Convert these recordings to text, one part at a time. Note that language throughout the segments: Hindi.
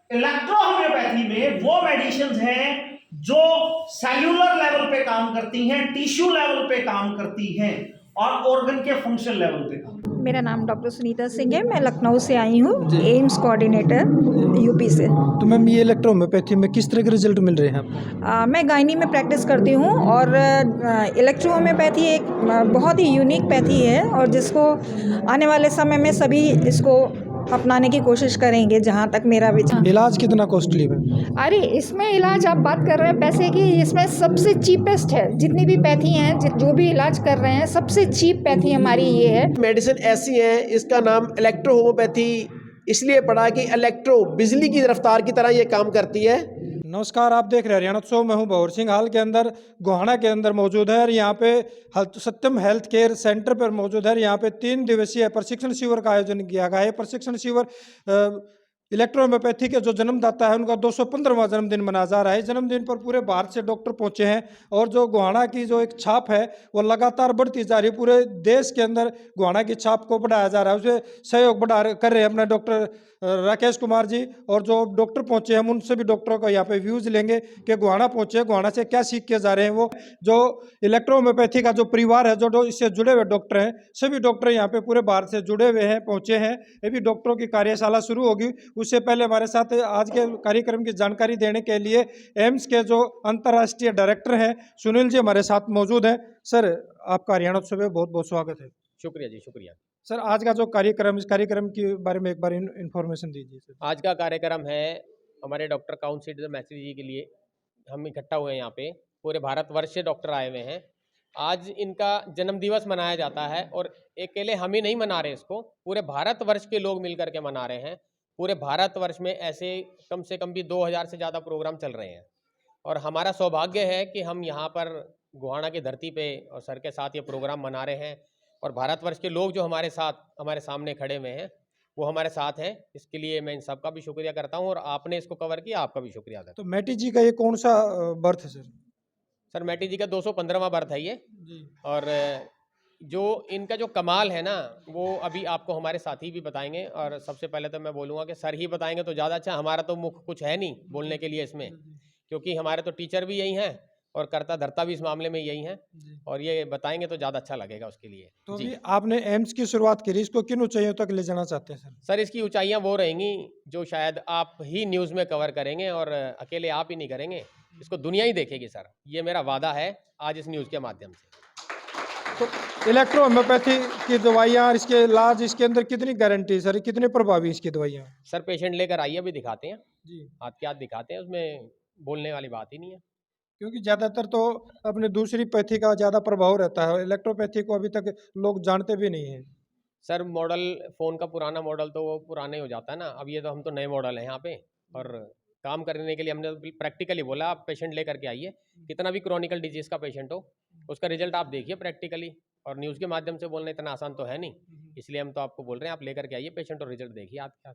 इलेक्ट्रोहोम्योपैथी में वो मेडिसिन हैं जो सेल्यूलर लेवल पे काम करती हैं, टिश्यू लेवल पे काम करती हैं और ऑर्गन के फंक्शन लेवल पे काम करती हैं। मेरा नाम डॉक्टर सुनीता सिंह है। मैं लखनऊ से आई हूँ, एम्स कोऑर्डिनेटर यूपी से। तो मैम ये इलेक्ट्रोहोम्योपैथी में किस तरह के रिजल्ट मिल रहे हैं आपको? मैं गायनी में प्रैक्टिस करती हूँ और इलेक्ट्रोहोम्योपैथी एक बहुत ही यूनिक पैथी है और जिसको आने वाले समय में सभी इसको अपनाने की कोशिश करेंगे, जहाँ तक मेरा विचार। इलाज कितना कॉस्टली है? अरे इसमें इलाज आप बात कर रहे हैं पैसे की, इसमें सबसे चीपेस्ट है। जितनी भी पैथी हैं, जो भी इलाज कर रहे हैं, सबसे चीप पैथी हमारी ये है। मेडिसिन ऐसी है, इसका नाम इलेक्ट्रोहोम्योपैथी इसलिए पड़ा कि इलेक्ट्रो बिजली की रफ्तार की तरह ये काम करती है। नमस्कार, आप देख रहे हैं हरियाणा उत्सव। मैं हूं भंवर सिंह, हाल के अंदर गोहाना के अंदर मौजूद है और यहाँ पे सत्यम हेल्थ केयर सेंटर पर मौजूद है। यहाँ पे 3 दिवसीय प्रशिक्षण शिविर का आयोजन किया गया है। प्रशिक्षण शिविर इलेक्ट्रोहोम्योपैथी के जो जन्मदाता है उनका 215वां जन्मदिन मनाया जा रहा है। जन्मदिन पर पूरे भारत से डॉक्टर पहुंचे हैं और जो गोहाना की जो एक छाप है वो लगातार बढ़ती जा रही है। पूरे देश के अंदर गोहाना की छाप को बढ़ाया जा रहा है, उसे सहयोग कर रहे हैं अपने डॉक्टर राकेश कुमार जी। और जो डॉक्टर पहुंचे हम उनसे भी डॉक्टरों का यहाँ पे व्यूज लेंगे कि गोहाना पहुंचे, गोहाना से क्या सीख के जा रहे हैं वो। जो इलेक्ट्रोहोम्योपैथी का जो परिवार है, जो इससे जुड़े हुए डॉक्टर हैं, सभी डॉक्टर यहाँ पे पूरे भारत से जुड़े हुए हैं, पहुंचे हैं। ये भी डॉक्टरों की कार्यशाला शुरू होगी। उससे पहले हमारे साथ आज के कार्यक्रम की जानकारी देने के लिए एम्स के जो अंतर्राष्ट्रीय डायरेक्टर हैं सुनील जी हमारे साथ मौजूद हैं। सर, आपका हरियाणा उत्सव में बहुत बहुत स्वागत है। शुक्रिया जी, शुक्रिया। सर, आज का जो कार्यक्रम, इस कार्यक्रम के बारे में एक बार इन्फॉर्मेशन दीजिए सर। आज का कार्यक्रम है हमारे डॉक्टर काउंसिल मैत्री जी के लिए। हम इकट्ठा हुए हैं यहाँ पे, पूरे भारतवर्ष से डॉक्टर आए हुए हैं। आज इनका जन्म दिवस मनाया जाता है और अकेले हम ही नहीं मना रहे इसको, पूरे भारतवर्ष के लोग मिल करके मना रहे हैं। पूरे भारतवर्ष में ऐसे कम से कम भी 2000 से ज़्यादा प्रोग्राम चल रहे हैं और हमारा सौभाग्य है कि हम यहाँ पर गोहाना की धरती पे और सर के साथ ये प्रोग्राम मना रहे हैं और भारतवर्ष के लोग जो हमारे साथ हमारे सामने खड़े हुए हैं वो हमारे साथ हैं। इसके लिए मैं इन सब का भी शुक्रिया करता हूँ और आपने इसको कवर किया, आपका भी शुक्रिया करता तो मैटी जी का ये कौन सा बर्थ है सर? हूँ। सर मैटी जी का 215वां बर्थ है ये जी। और जो इनका जो कमाल है ना वो अभी आपको हमारे साथी भी बताएंगे। और सबसे पहले तो मैं बोलूँगा कि सर ही बताएंगे तो ज़्यादा अच्छा। हमारा तो मुख कुछ है नहीं बोलने के लिए इसमें, क्योंकि हमारे तो टीचर भी यही हैं और कर्ता धर्ता भी इस मामले में यही हैं और ये बताएंगे तो ज़्यादा अच्छा लगेगा उसके लिए। तो जी अभी आपने एम्स की शुरुआत करी, इसको किन ऊंचाइयों तक ले जाना चाहते हैं सर? सर, इसकी ऊंचाइयां वो रहेंगी जो शायद आप ही न्यूज़ में कवर करेंगे और अकेले आप ही नहीं करेंगे, इसको दुनिया ही देखेगी सर। ये मेरा वादा है आज इस न्यूज़ के माध्यम से। तो इलेक्ट्रोहोम्योपैथी की दवाइयाँ, इसके इलाज, इसके अंदर कितनी गारंटी सर, कितनी प्रभावी इसकी दवाइयाँ? सर पेशेंट लेकर आइए, अभी दिखाते हैं जी। हाथ के हाथ दिखाते हैं, उसमें बोलने वाली बात ही नहीं है। क्योंकि ज़्यादातर तो अपने दूसरी पैथी का ज़्यादा प्रभाव रहता है, इलेक्ट्रोपैथी को अभी तक लोग जानते भी नहीं हैं। सर मॉडल फ़ोन का पुराना मॉडल तो वो पुराना ही हो जाता है ना। अब ये तो हम तो नए मॉडल हैं यहाँ पे और काम करने के लिए हमने प्रैक्टिकली बोला आप पेशेंट लेकर के आइए। कितना भी क्रॉनिकल डिजीज़ का पेशेंट हो उसका रिजल्ट आप देखिए प्रैक्टिकली, और न्यूज़ के माध्यम से बोलना इतना आसान तो है नहीं, इसलिए हम तो आपको बोल रहे हैं आप लेकर के आइए पेशेंट और रिजल्ट देखिए आपके साथ।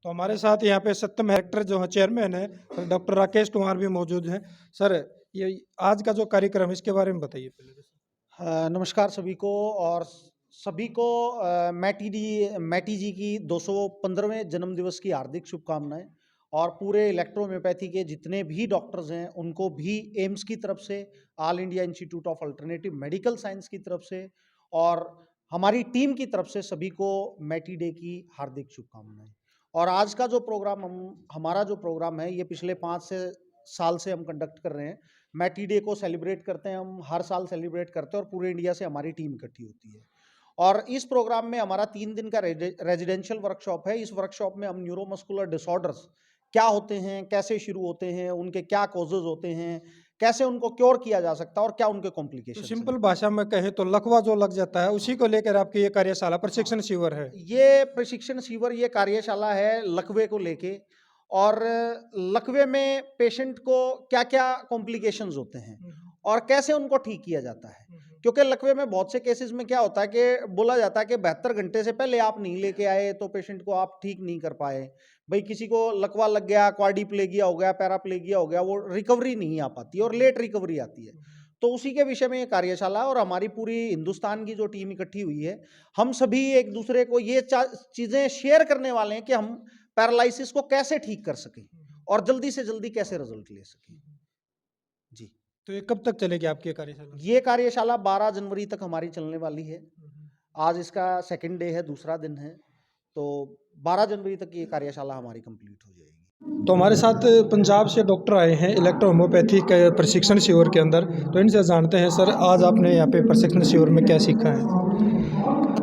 तो हमारे साथ यहाँ पे सत्यम हेक्टर जो है चेयरमैन है, डॉक्टर राकेश कुमार भी मौजूद हैं। सर, ये आज का जो कार्यक्रम है इसके बारे में बताइए पहले तो। नमस्कार सभी को और सभी को मैटी जी की 215वें जन्मदिवस की हार्दिक शुभकामनाएं। और पूरे इलेक्ट्रोहोम्योपैथी के जितने भी डॉक्टर्स हैं उनको भी एम्स की तरफ से, all India institute of alternative medical science की तरफ से और हमारी टीम की तरफ से सभी को मैटी डे की हार्दिक शुभकामनाएं। और आज का जो प्रोग्राम हमारा जो प्रोग्राम है ये पिछले 5 साल से हम कंडक्ट कर रहे हैं। मैटी डे को सेलिब्रेट करते हैं, हम हर साल सेलिब्रेट करते हैं और पूरे इंडिया से हमारी टीम इकट्ठी होती है। और इस प्रोग्राम में हमारा 3 दिन का रेजिडेंशियल वर्कशॉप है। इस वर्कशॉप में हम न्यूरोमस्कुलर डिसऑर्डर्स क्या होते हैं, कैसे शुरू होते हैं, उनके क्या कॉजेज होते हैं, कैसे उनको क्योर किया जा सकता है और क्या उनके तो कॉम्प्लिकेशन। सिंपल भाषा में कहें तो लकवा जो लग जाता है उसी को लेकर आपकी ये कार्यशाला प्रशिक्षण शिविर है। ये प्रशिक्षण शिविर, ये कार्यशाला है लकवे को लेके। और लकवे में पेशेंट को क्या क्या कॉम्प्लिकेशंस होते हैं और कैसे उनको ठीक किया जाता है। क्योंकि लकवे में बहुत से केसेस में क्या होता है कि बोला जाता है कि 72 घंटे से पहले आप नहीं लेके आए तो पेशेंट को आप ठीक नहीं कर पाए। भाई किसी को लकवा लग गया, क्वाड्रिप्लेगिया हो गया, पैराप्लेगिया हो गया, वो रिकवरी नहीं आ पाती और लेट रिकवरी आती है। तो उसी के विषय में ये कार्यशाला और हमारी पूरी हिंदुस्तान की जो टीम इकट्ठी हुई है, हम सभी एक दूसरे को ये चीज़ें शेयर करने वाले हैं कि हम पैरालिसिस को कैसे ठीक कर सकें और जल्दी से जल्दी कैसे रिजल्ट ले सकें। जी, तो ये कब तक चलेगी आपकी ये कार्यशाला? ये कार्यशाला 12 जनवरी तक हमारी चलने वाली है। आज इसका सेकंड डे है, दूसरा दिन है, तो 12 जनवरी तक ये कार्यशाला हमारी कंप्लीट हो जाएगी। तो हमारे साथ पंजाब से डॉक्टर आए हैं इलेक्ट्रो होम्योपैथी के प्रशिक्षण शिविर के अंदर, तो इनसे जानते हैं सर आज आपने यहाँ पे प्रशिक्षण शिविर में क्या सीखा है?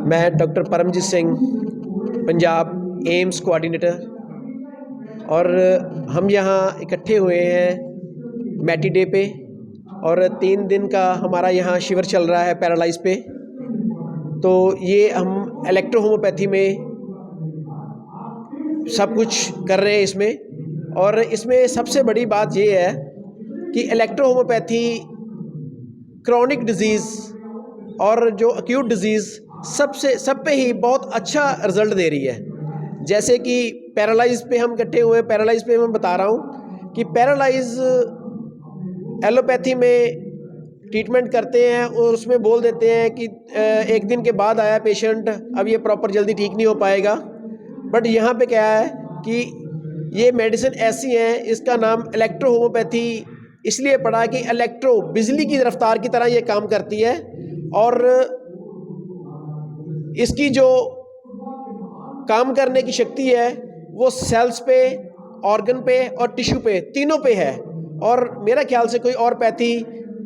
मैं डॉक्टर परमजीत सिंह, पंजाब एम्स कोऑर्डिनेटर, और हम यहाँ इकट्ठे हुए हैं मैटी डे पे, और 3 दिन का हमारा यहाँ शिविर चल रहा है पैरालाइज पे। तो ये हम इलेक्ट्रो होम्योपैथी में सब कुछ कर रहे हैं इसमें, और इसमें सबसे बड़ी बात ये है कि इलेक्ट्रो होम्योपैथी क्रॉनिक डिजीज़ और जो एक्यूट डिजीज़ सब पे ही बहुत अच्छा रिज़ल्ट दे रही है। जैसे कि पैरालाइज पे हम इकट्ठे हुए, पैरालाइज पे मैं बता रहा हूँ कि पैरालाइज एलोपैथी में ट्रीटमेंट करते हैं और उसमें बोल देते हैं कि 1 दिन के बाद आया पेशेंट, अब ये प्रॉपर जल्दी ठीक नहीं हो पाएगा। बट यहाँ पे क्या है कि ये मेडिसिन ऐसी हैं, इसका नाम इलेक्ट्रो होम्योपैथी इसलिए पड़ा कि इलेक्ट्रो बिजली की रफ्तार की तरह ये काम करती है, और इसकी जो काम करने की शक्ति है वो सेल्स पे, ऑर्गन पे और टिश्यू पे, तीनों पे है। और मेरा ख्याल से कोई और पैथी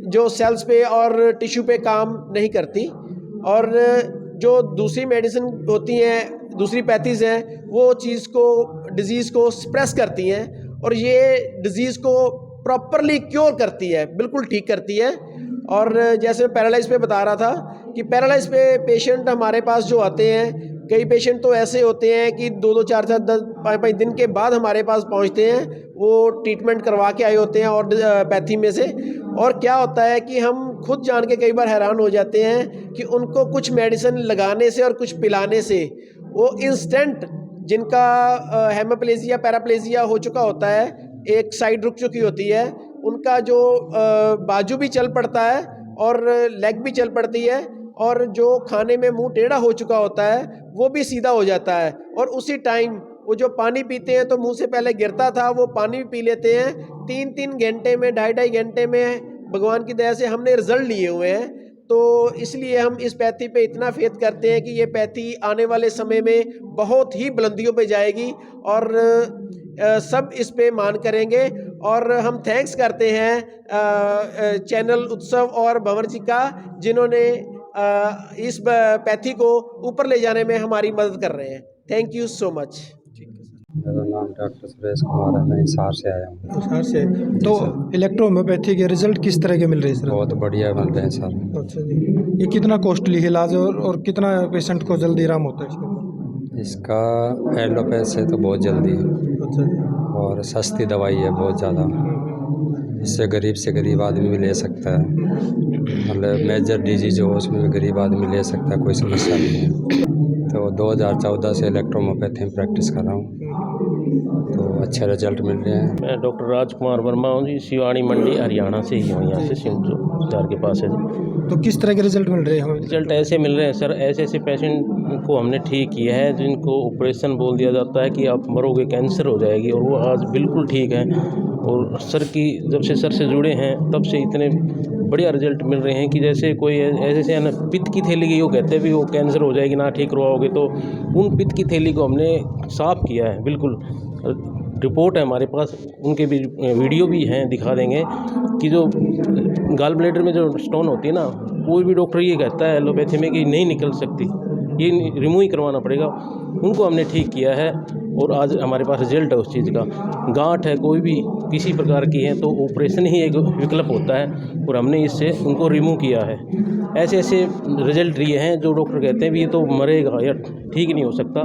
जो सेल्स पे और टिश्यू पे काम नहीं करती। और जो दूसरी मेडिसिन होती हैं, दूसरी पैथीज़ हैं, वो डिज़ीज़ को सप्रेस करती हैं, और ये डिज़ीज़ को प्रॉपरली क्योर करती है, बिल्कुल ठीक करती है। और जैसे पैरालाइज पे बता रहा था कि पैरालाइज पे पेशेंट हमारे पास जो आते हैं, कई पेशेंट तो ऐसे होते हैं कि 2-2, 4-4, 10-5 दिन के बाद हमारे पास पहुंचते हैं, वो ट्रीटमेंट करवा के आए होते हैं और पैथी में से। और क्या होता है कि हम खुद जान के कई बार हैरान हो जाते हैं कि उनको कुछ मेडिसिन लगाने से और कुछ पिलाने से वो इंस्टेंट, जिनका हेमोप्लेजिया पैराप्लेजिया हो चुका होता है, एक साइड रुक चुकी होती है, उनका जो बाजू भी चल पड़ता है और लेग भी चल पड़ती है, और जो खाने में मुंह टेढ़ा हो चुका होता है वो भी सीधा हो जाता है। और उसी टाइम वो जो पानी पीते हैं तो मुंह से पहले गिरता था, वो पानी भी पी लेते हैं। 3-3 घंटे में, 2.5 घंटे में भगवान की दया से हमने रिजल्ट लिए हुए हैं। तो इसलिए हम इस पैथी पे इतना फेथ करते हैं कि ये पैथी आने वाले समय में बहुत ही बुलंदियों पे जाएगी, और सब इस पे मान करेंगे। और हम थैंक्स करते हैं चैनल उत्सव और भंवर जी का, जिन्होंने इस पैथी को ऊपर ले जाने में हमारी मदद कर रहे हैं। Thank you so much. मेरा नाम डॉक्टर सुरेश कुमार है, मैं हिसार से आया हूँ। हिसार से। तो इलेक्ट्रो होम्योपैथी के रिजल्ट किस तरह के मिल रहे हैं सर? बहुत बढ़िया मिल रहे हैं सर। अच्छा जी, ये कितना कॉस्टली है इलाज, और कितना पेशेंट को जल्दी आराम होता है इसके ऊपर? इसका एलोपैथ से तो बहुत जल्दी है, अच्छा जी, और सस्ती दवाई है बहुत ज़्यादा, इससे गरीब से गरीब आदमी भी ले सकता है। मतलब मेजर डिजीज हो उसमें भी गरीब आदमी ले सकता है, कोई समस्या नहीं है। तो 2014 से इलेक्ट्रो होम्योपैथी में प्रैक्टिस कर रहा हूँ, तो अच्छे रिजल्ट मिल रहे हैं। मैं डॉक्टर राजकुमार वर्मा हूँ जी, शिवानी मंडी हरियाणा से ही हूँ, यहाँ से सिंधु बाजार के पास है जी। तो किस तरह के रिजल्ट मिल रहे हैं? रिजल्ट ऐसे मिल रहे हैं सर, ऐसे पेशेंट को हमने ठीक किया है जिनको ऑपरेशन बोल दिया जाता है कि आप मरोगे, कैंसर हो जाएगी, और वो आज बिल्कुल ठीक है। और जब से सर से जुड़े हैं तब से इतने बढ़िया रिजल्ट मिल रहे हैं कि जैसे कोई ऐसे ना पित्त की थैली की, वो कहते हैं भी वो कैंसर हो जाएगी ना ठीक करवाओगे, तो उन पित्त की थैली को हमने साफ़ किया है बिल्कुल। रिपोर्ट है हमारे पास, उनके भी वीडियो भी हैं, दिखा देंगे कि जो गॉल ब्लैडर में जो स्टोन होती है ना, कोई भी डॉक्टर ये कहता है एलोपैथी में कि नहीं निकल सकती, ये रिमूव ही करवाना पड़ेगा, उनको हमने ठीक किया है। और आज हमारे पास रिजल्ट है उस चीज़ का। गांठ है कोई भी किसी प्रकार की है तो ऑपरेशन ही एक विकल्प होता है, और हमने इससे उनको रिमूव किया है। ऐसे ऐसे रिजल्ट लिए हैं जो डॉक्टर कहते हैं भी ये तो मरेगा या ठीक नहीं हो सकता,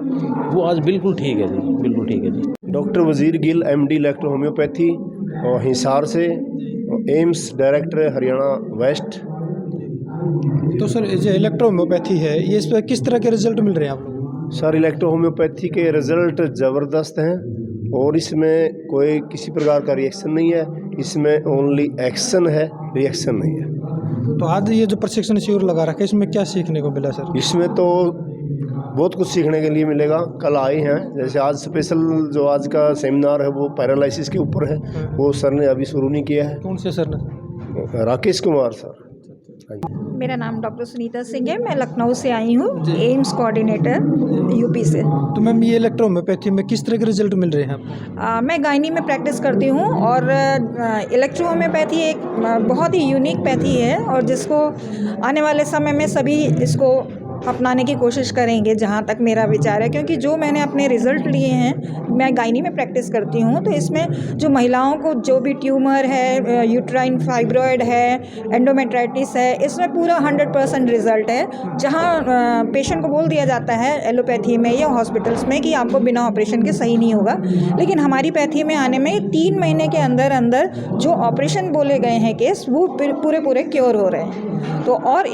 वो आज बिल्कुल ठीक है जी, बिल्कुल ठीक है जी। डॉक्टर वजीर गिल MD इलेक्ट्रो होम्योपैथी और हिसार से, एम्स डायरेक्टर हरियाणा वेस्ट। तो सर जो इलेक्ट्रो होम्योपैथी है, ये इस पर किस तरह के रिजल्ट मिल रहे हैं आप लोगों को? सर इलेक्ट्रो होम्योपैथी के रिज़ल्ट ज़बरदस्त हैं, और इसमें कोई किसी प्रकार का रिएक्शन नहीं है, इसमें ओनली एक्शन है, रिएक्शन नहीं है। तो आज ये जो प्रशिक्षण शिविर लगा रखा है, इसमें क्या सीखने को मिला सर? इसमें तो बहुत कुछ सीखने के लिए मिलेगा। कल आए हैं, जैसे आज स्पेशल जो आज का सेमिनार है वो पैरालिसिस के ऊपर है, वो सर ने अभी शुरू नहीं किया है। कौन से सर ने? राकेश कुमार सर। मेरा नाम डॉक्टर सुनीता सिंह है, मैं लखनऊ से आई हूँ, एम्स कोऑर्डिनेटर यूपी से। तो मैम ये इलेक्ट्रोहोम्योपैथी में किस तरह के रिजल्ट मिल रहे हैं आपको? मैं गायनी में प्रैक्टिस करती हूँ और इलेक्ट्रोहोम्योपैथी एक बहुत ही यूनिक पैथी है और जिसको आने वाले समय में सभी इसको अपनाने की कोशिश करेंगे, जहाँ तक मेरा विचार है। क्योंकि जो मैंने अपने रिज़ल्ट लिए हैं, मैं गायनी में प्रैक्टिस करती हूँ, तो इसमें जो महिलाओं को जो भी ट्यूमर है, यूट्राइन फाइब्रॉयड है, एंडोमेट्राइटिस है, इसमें पूरा 100% रिज़ल्ट है। जहाँ पेशेंट को बोल दिया जाता है एलोपैथी में या हॉस्पिटल्स में कि आपको बिना ऑपरेशन के सही नहीं होगा, लेकिन हमारी पैथी में आने में 3 महीने के अंदर अंदर जो ऑपरेशन बोले गए हैं केस, वो पूरे क्योर हो रहे हैं। तो और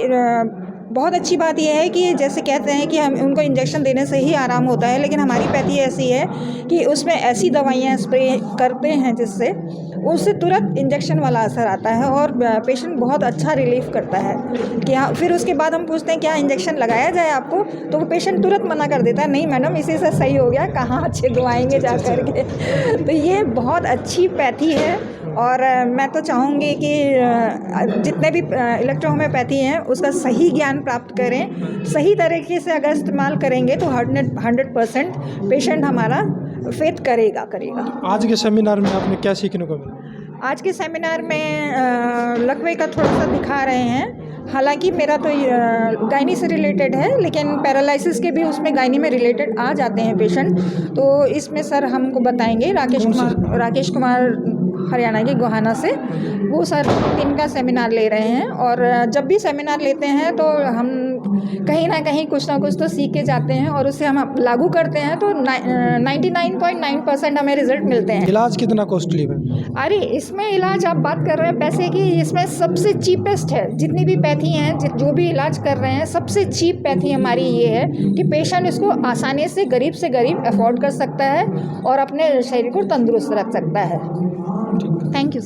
बहुत अच्छी बात यह है कि जैसे कहते हैं कि हम उनको इंजेक्शन देने से ही आराम होता है, लेकिन हमारी पैथी ऐसी है कि उसमें ऐसी दवाइयाँ स्प्रे करते हैं जिससे उससे तुरंत इंजेक्शन वाला असर आता है और पेशेंट बहुत अच्छा रिलीफ करता है। क्या फिर उसके बाद हम पूछते हैं क्या इंजेक्शन लगाया जाए आपको, तो वो पेशेंट तुरंत मना कर देता है, नहीं मैडम इसी से सही हो गया, कहाँ अच्छे गवाएंगे जा कर के। तो ये बहुत अच्छी पैथी है और मैं तो चाहूँगी कि जितने भी इलेक्ट्रोहोम्योपैथी हैं उसका सही ज्ञान प्राप्त करें। सही तरीके से अगर इस्तेमाल करेंगे तो 100% पेशेंट हमारा फेथ करेगा। आज के सेमिनार में आपने क्या सीखने को मिला? आज के सेमिनार में लकवे का थोड़ा सा दिखा रहे हैं। हालांकि मेरा तो गायनी से रिलेटेड है, लेकिन पैरालिसिस के भी उसमें गायनी में रिलेटेड आ जाते हैं पेशेंट, तो इसमें सर हमको बताएंगे। राकेश कुमार हरियाणा के गोहाना से, वो सर इनका सेमिनार ले रहे हैं। और जब भी सेमिनार लेते हैं तो हम कहीं ना कहीं कुछ ना कुछ तो सीख के जाते हैं और उसे हम लागू करते हैं तो 99.9% हमें रिजल्ट मिलते हैं। इलाज कितना कॉस्टली है? अरे इसमें इलाज आप बात कर रहे हैं पैसे की, इसमें सबसे चीपेस्ट है। जितनी भी पैथी हैं, जो भी इलाज कर रहे हैं, सबसे चीप पैथी हमारी ये है कि पेशेंट इसको आसानी से गरीब अफोर्ड कर सकता है और अपने शरीर को तंदुरुस्त रख सकता है। Thank you.